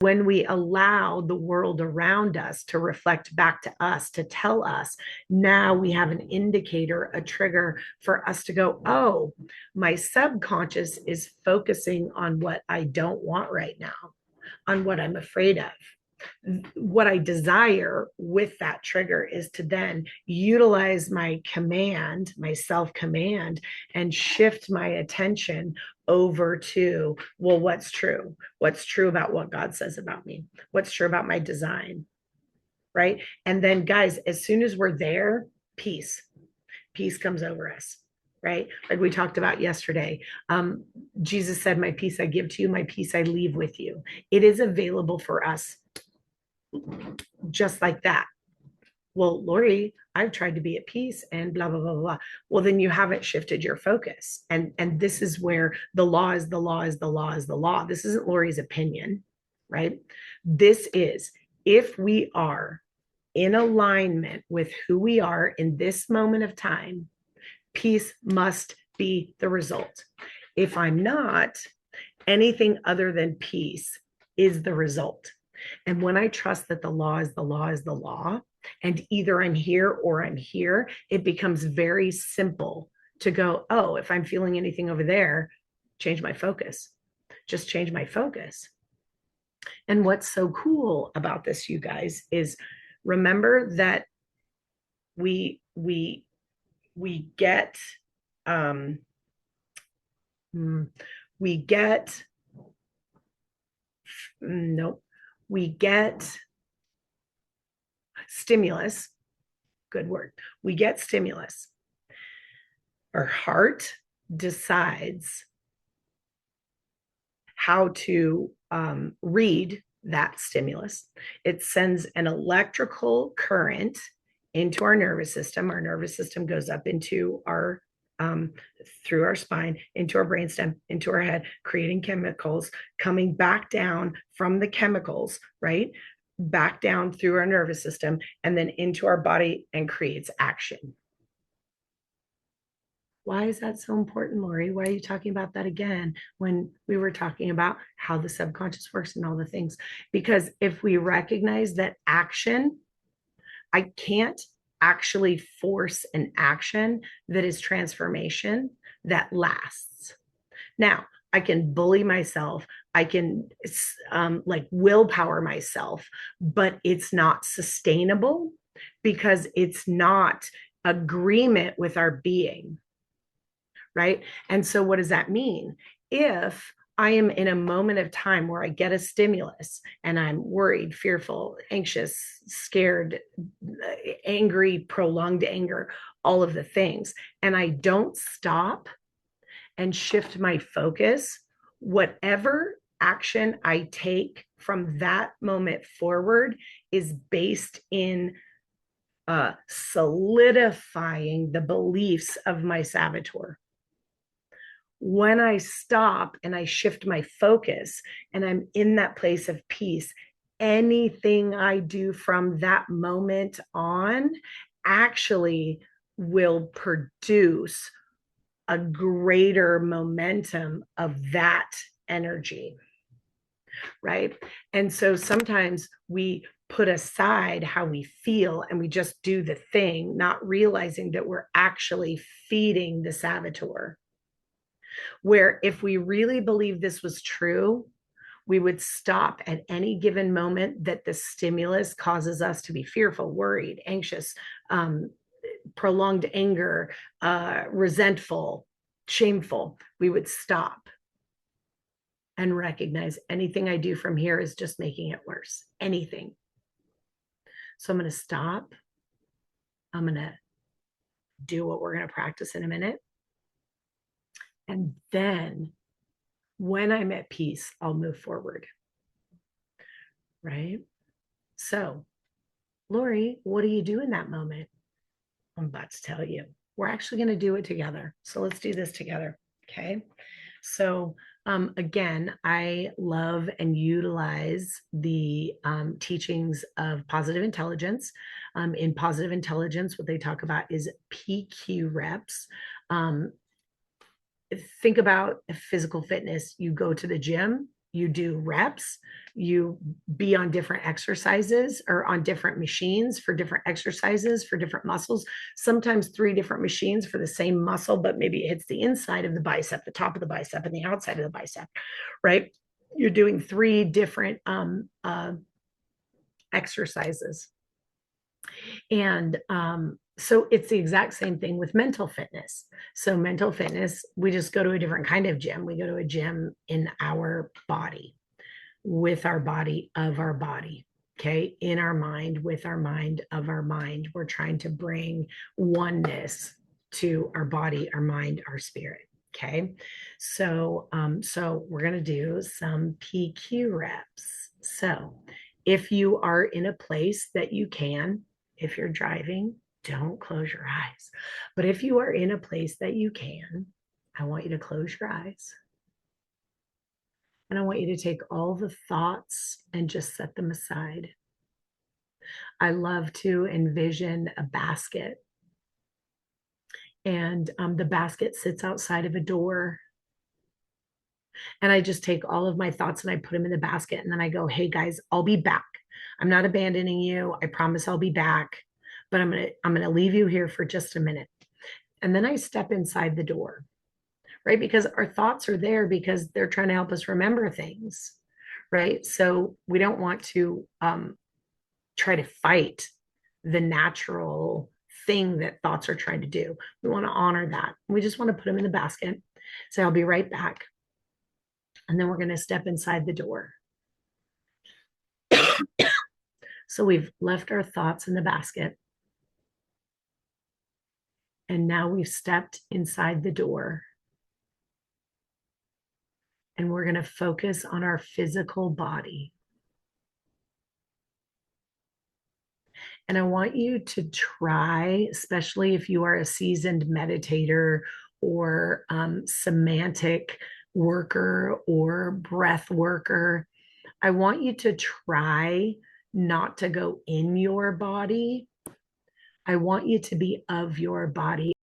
when we allow the world around us to reflect back to us, to tell us, now we have an indicator, a trigger for us to go, oh, my subconscious is focusing on what I don't want right now, on what I'm afraid of. What I desire with that trigger is to then utilize my command, my self command, and shift my attention over to, well, what's true? What's true about what God says about me? What's true about my design? Right. And then, guys, as soon as we're there, peace comes over us. Right. Like we talked about yesterday. Jesus said, my peace I give to you, my peace I leave with you. It is available for us just like that. Well, Lori, I've tried to be at peace and blah, blah, blah, blah. Well, then you haven't shifted your focus. And this is where the law is the law is the law is the law. This isn't Lori's opinion, right? This is, if we are in alignment with who we are in this moment of time, peace must be the result. If I'm not, anything other than peace is the result. And when I trust that the law is the law is the law, and either I'm here or I'm here, it becomes very simple to go, oh, if I'm feeling anything over there, change my focus. Just change my focus. And what's so cool about this, you guys, is remember that we get we get nope we get stimulus. Good word. We get stimulus. Our heart decides how to read that stimulus. It sends an electrical current into our nervous system. Our nervous system goes up into our through our spine, into our brainstem, into our head, creating chemicals, coming back down from the chemicals, right? Back down through our nervous system and then into our body and creates action. Why is that so important, Lori? Why are you talking about that again when we were talking about how the subconscious works and all the things? Because if we recognize that action, I can't actually force an action that is transformation that lasts. Now, I can bully myself. I can like willpower myself, but it's not sustainable because it's not agreement with our being. Right. And so what does that mean? If I am in a moment of time where I get a stimulus and I'm worried, fearful, anxious, scared, angry, prolonged anger, all of the things, and I don't stop and shift my focus, whatever action I take from that moment forward is based in solidifying the beliefs of my saboteur. When I stop and I shift my focus and I'm in that place of peace, anything I do from that moment on actually will produce a greater momentum of that energy. Right. And so sometimes we put aside how we feel and we just do the thing, not realizing that we're actually feeding the saboteur. Where if we really believe this was true, we would stop at any given moment that the stimulus causes us to be fearful, worried, anxious, prolonged anger, resentful, shameful. We would stop and recognize anything I do from here is just making it worse. Anything. So I'm going to stop. I'm going to do what we're going to practice in a minute. And then when I'm at peace, I'll move forward. Right? So, Lori, what do you do in that moment? I'm about to tell you. We're actually going to do it together. So let's do this together. Okay. So again, I love and utilize the teachings of positive intelligence. In positive intelligence, what they talk about is PQ reps. Think about physical fitness. You go to the gym, you do reps, you be on different exercises or on different machines for different exercises for different muscles, sometimes three different machines for the same muscle, but maybe it hits the inside of the bicep, the top of the bicep, and the outside of the bicep, right? You're doing three different exercises. And so it's the exact same thing with mental fitness. So, mental fitness, we just go to a different kind of gym. We go to a gym in our body, with our body, of our body. Okay. In our mind, with our mind, of our mind. We're trying to bring oneness to our body, our mind, our spirit. Okay. So we're going to do some PQ reps. So if you are in a place that you can, if you're driving, don't close your eyes. But if you are in a place that you can, I want you to close your eyes. And I want you to take all the thoughts and just set them aside. I love to envision a basket, and the basket sits outside of a door. And I just take all of my thoughts and I put them in the basket. And then I go, hey guys, I'll be back. I'm not abandoning you. I promise I'll be back, but I'm gonna leave you here for just a minute. And then I step inside the door, right? Because our thoughts are there because they're trying to help us remember things, right? So we don't want to try to fight the natural thing that thoughts are trying to do. We want to honor that. We just want to put them in the basket. So I'll be right back. And then we're going to step inside the door. So we've left our thoughts in the basket. And now we've stepped inside the door. And we're going to focus on our physical body. And I want you to try, especially if you are a seasoned meditator or semantic worker or breath worker, I want you to try not to go in your body. I want you to be of your body.